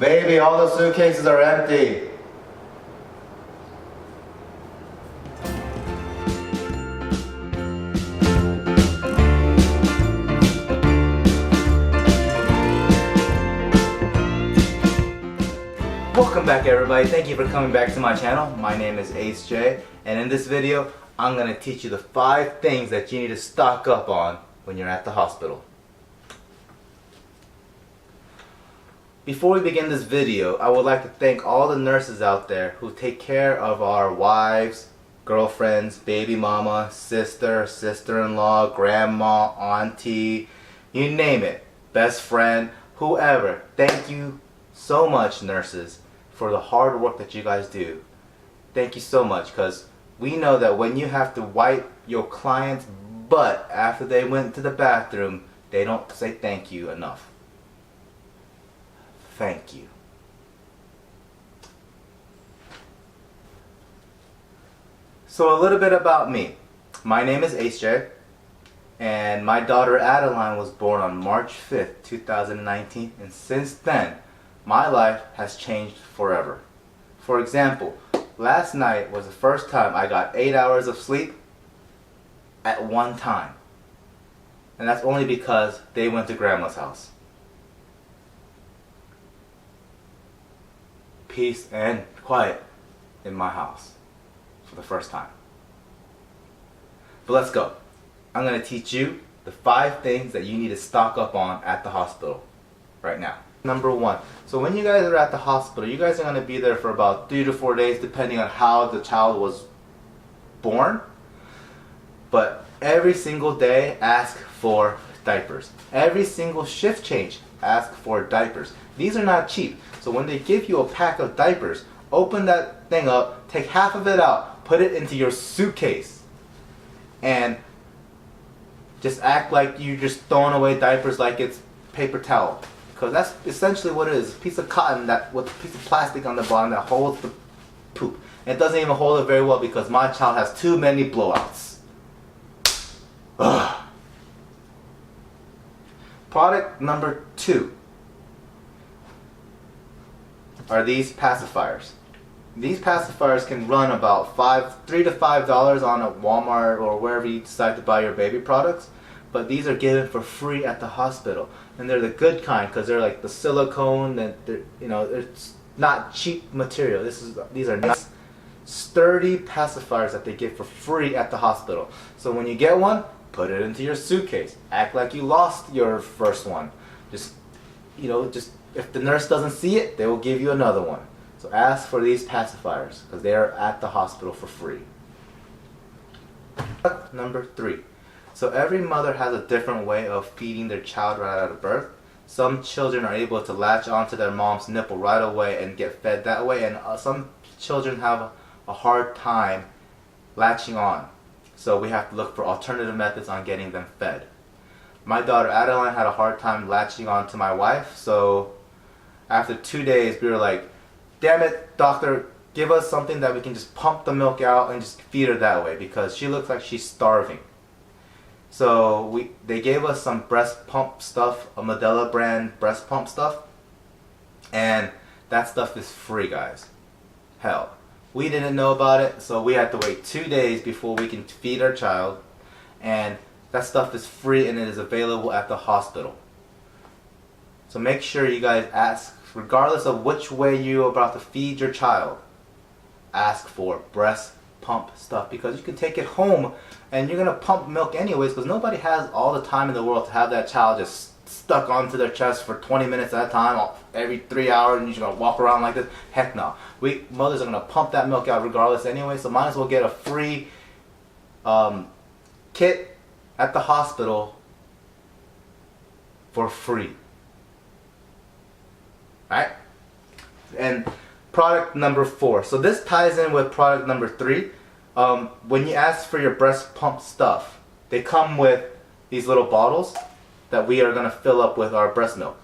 Baby, all the suitcases are empty. Welcome back everybody, thank you for coming back to my channel. My name is Ace J, and in this video I'm going to teach you the 5 things that you need to stock up on when you're at the hospital. Before we begin this video, I would like to thank all the nurses out there who take care of our wives, girlfriends, baby mama, sister, sister-in-law, grandma, auntie, you name it, best friend, whoever. Thank you so much, nurses, for the hard work that you guys do. Thank you so much, because we know that when you have to wipe your client's butt after they went to the bathroom, they don't say thank you enough. Thank you. So a little bit about me. My name is Ace J, and my daughter Adeline was born on March 5th, 2019, and since then, my life has changed forever. For example, last night was the first time I got 8 hours of sleep at one time. And that's only because they went to grandma's house. Peace and quiet in my house for the first time. But let's go. I'm going to teach you the 5 things that you need to stock up on at the hospital right now. Number 1. So when you guys are at the hospital, you guys are going to be there for about 3 to 4 days depending on how the child was born. But every single day, ask for diapers. Every single shift change, ask for diapers. These are not cheap. So when they give you a pack of diapers, open that thing up, take half of it out, put it into your suitcase, and just act like you're just throwing away diapers like it's paper towel. Because that's essentially what it is. A piece of cotton that with a piece of plastic on the bottom that holds the poop. And it doesn't even hold it very well because my child has too many blowouts. Ugh. Product number 2 are these pacifiers. These pacifiers can run about $3 to $5 on a Walmart or wherever you decide to buy your baby products. But these are given for free at the hospital, and they're the good kind because they're like the silicone, and they're, you know, it's not cheap material. These are nice, sturdy pacifiers that they give for free at the hospital. So when you get one, put it into your suitcase. Act like you lost your first one. Just if the nurse doesn't see it, they will give you another one. So ask for these pacifiers because they are at the hospital for free. Number 3. So every mother has a different way of feeding their child right out of birth. Some children are able to latch onto their mom's nipple right away and get fed that way, and some children have a hard time latching on. So we have to look for alternative methods on getting them fed. My daughter Adeline had a hard time latching on to my wife, so after 2 days we were like, damn it, doctor, give us something that we can just pump the milk out and just feed her that way because she looks like she's starving. So they gave us some breast pump stuff, a Medela brand breast pump stuff, and that stuff is free, guys. Hell, we didn't know about it, so we had to wait 2 days before we can feed our child, and that stuff is free and it is available at the hospital. So make sure you guys ask, regardless of which way you're about to feed your child, ask for breast pump stuff because you can take it home and you're going to pump milk anyways because nobody has all the time in the world to have that child just stuck onto their chest for 20 minutes at a time every 3 hours and you're just going to walk around like this. Heck no. Mothers are going to pump that milk out regardless anyway, so might as well get a free kit at the hospital for free. Alright? And product number 4. So this ties in with product number 3. When you ask for your breast pump stuff, they come with these little bottles that we are going to fill up with our breast milk.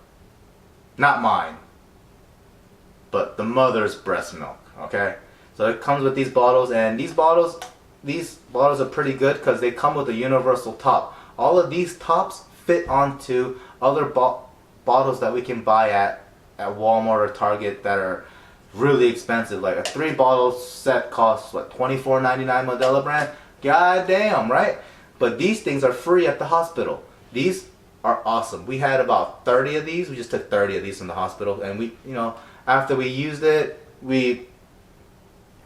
Not mine, but the mother's breast milk, okay? So it comes with these bottles, and these bottles are pretty good because they come with a universal top. All of these tops fit onto other bottles that we can buy at at Walmart or Target that are really expensive. Like a 3-bottle set costs what, $24.99 Modelo brand? God damn, right? But these things are free at the hospital. These are awesome. We had about 30 of these. We just took 30 of these from the hospital, and we, after we used it, we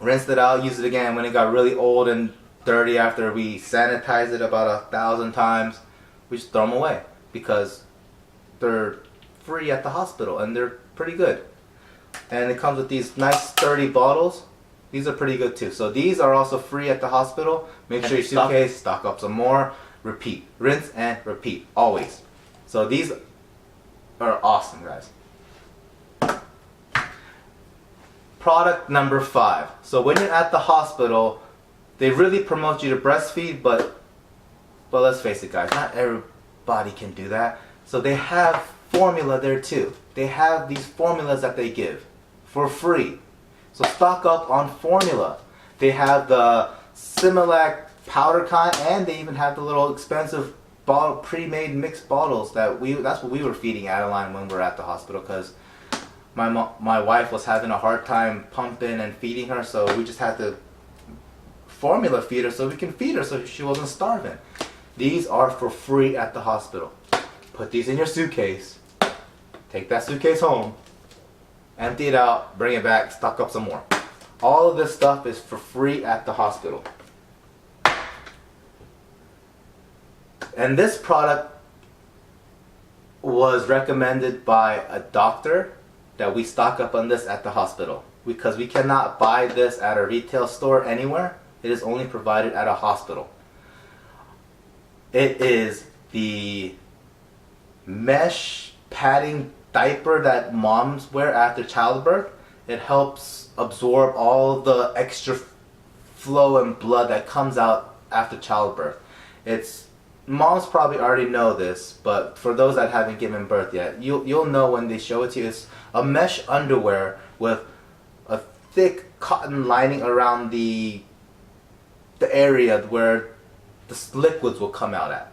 rinsed it out, used it again. When it got really old and dirty, after we sanitized it about 1,000 times, we just throw them away because they're free at the hospital and they're pretty good. And it comes with these nice sturdy bottles. These are pretty good too. So these are also free at the hospital. Make sure your suitcase, stock up some more, repeat, rinse and repeat, always. So these are awesome, guys. Product number 5. So when you're at the hospital, they really promote you to breastfeed, but let's face it, guys, not everybody can do that. So they have formula there too. They have these formulas that they give for free. So stock up on formula. They have the Similac powder kind, and they even have the little expensive bottle, pre-made mixed bottles that's what we were feeding Adeline when we were at the hospital, because my wife was having a hard time pumping and feeding her, so we just had to formula feed her so we can feed her so she wasn't starving. These are for free at the hospital. Put these in your suitcase. Take that suitcase home. Empty it out. Bring it back. Stock up some more. All of this stuff is for free at the hospital. And this product was recommended by a doctor that we stock up on this at the hospital, because we cannot buy this at a retail store anywhere. It is only provided at a hospital. It is the mesh padding diaper that moms wear after childbirth. It helps absorb all the extra flow and blood that comes out after childbirth. Moms probably already know this, but for those that haven't given birth yet, you'll know when they show it to you. It's a mesh underwear with a thick cotton lining around the area where the liquids will come out at.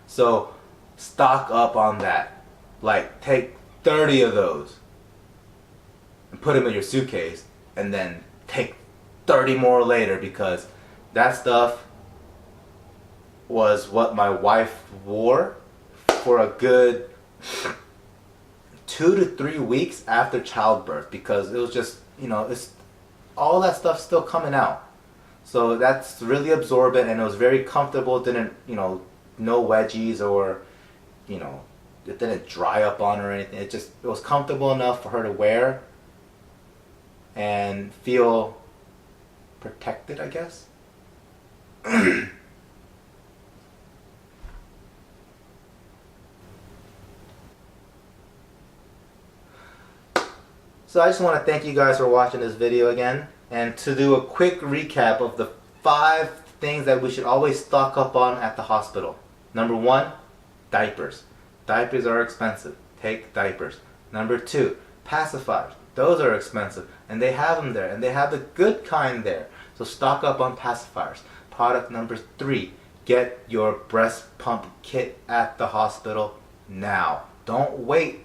So stock up on that. Like, take 30 of those and put them in your suitcase, and then take 30 more later, because that stuff was what my wife wore for a good 2 to 3 weeks after childbirth, because it was just, it's all that stuff still coming out. So that's really absorbent, and it was very comfortable. It didn't, no wedgies, or, it didn't dry up on her or anything. It was comfortable enough for her to wear and feel protected, I guess. So I just want to thank you guys for watching this video again, and to do a quick recap of the 5 things that we should always stock up on at the hospital. Number 1, diapers. Diapers are expensive. Take diapers. Number 2, pacifiers. Those are expensive, and they have them there, and they have the good kind there. So stock up on pacifiers. Product number 3, get your breast pump kit at the hospital now. Don't wait.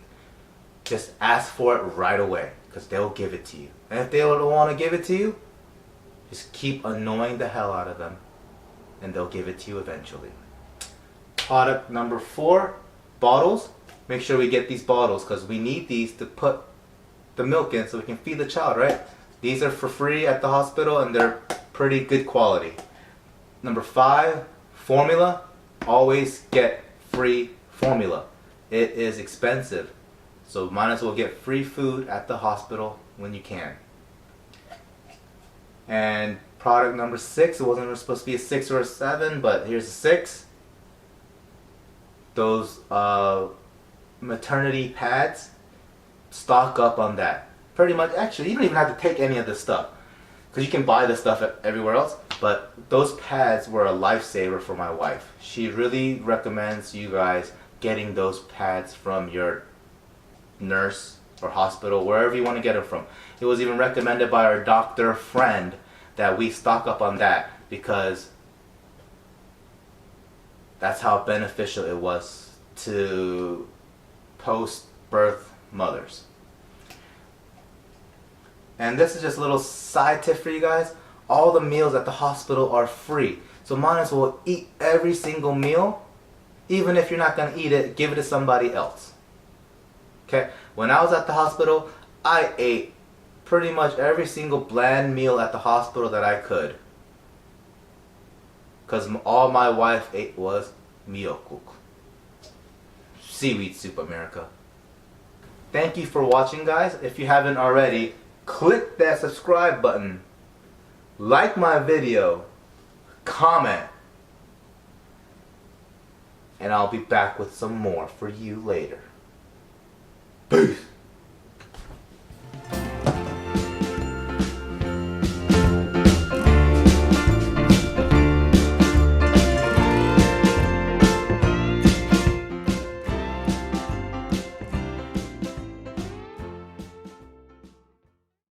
Just ask for it right away, because they'll give it to you. And if they don't want to give it to you, just keep annoying the hell out of them, and they'll give it to you eventually. Product number 4, bottles. Make sure we get these bottles, because we need these to put the milk in so we can feed the child, right? These are for free at the hospital, and they're pretty good quality. Number 5, formula. Always get free formula. It is expensive, so might as well get free food at the hospital when you can. And product number 6, it wasn't supposed to be a 6 or a 7, but here's a 6. Those maternity pads, stock up on that. Pretty much, actually, you don't even have to take any of this stuff, because you can buy this stuff everywhere else. But those pads were a lifesaver for my wife. She really recommends you guys getting those pads from your nurse or hospital, wherever you want to get them from. It was even recommended by our doctor friend that we stock up on that, because that's how beneficial it was to post-birth mothers. And this is just a little side tip for you guys. All the meals at the hospital are free. So might as well eat every single meal. Even if you're not going to eat it, give it to somebody else. Okay? When I was at the hospital, I ate pretty much every single bland meal at the hospital that I could. Because all my wife ate was miyokuk. Seaweed soup, America. Thank you for watching, guys. If you haven't already, click that subscribe button. Like my video. Comment. And I'll be back with some more for you later. Peace.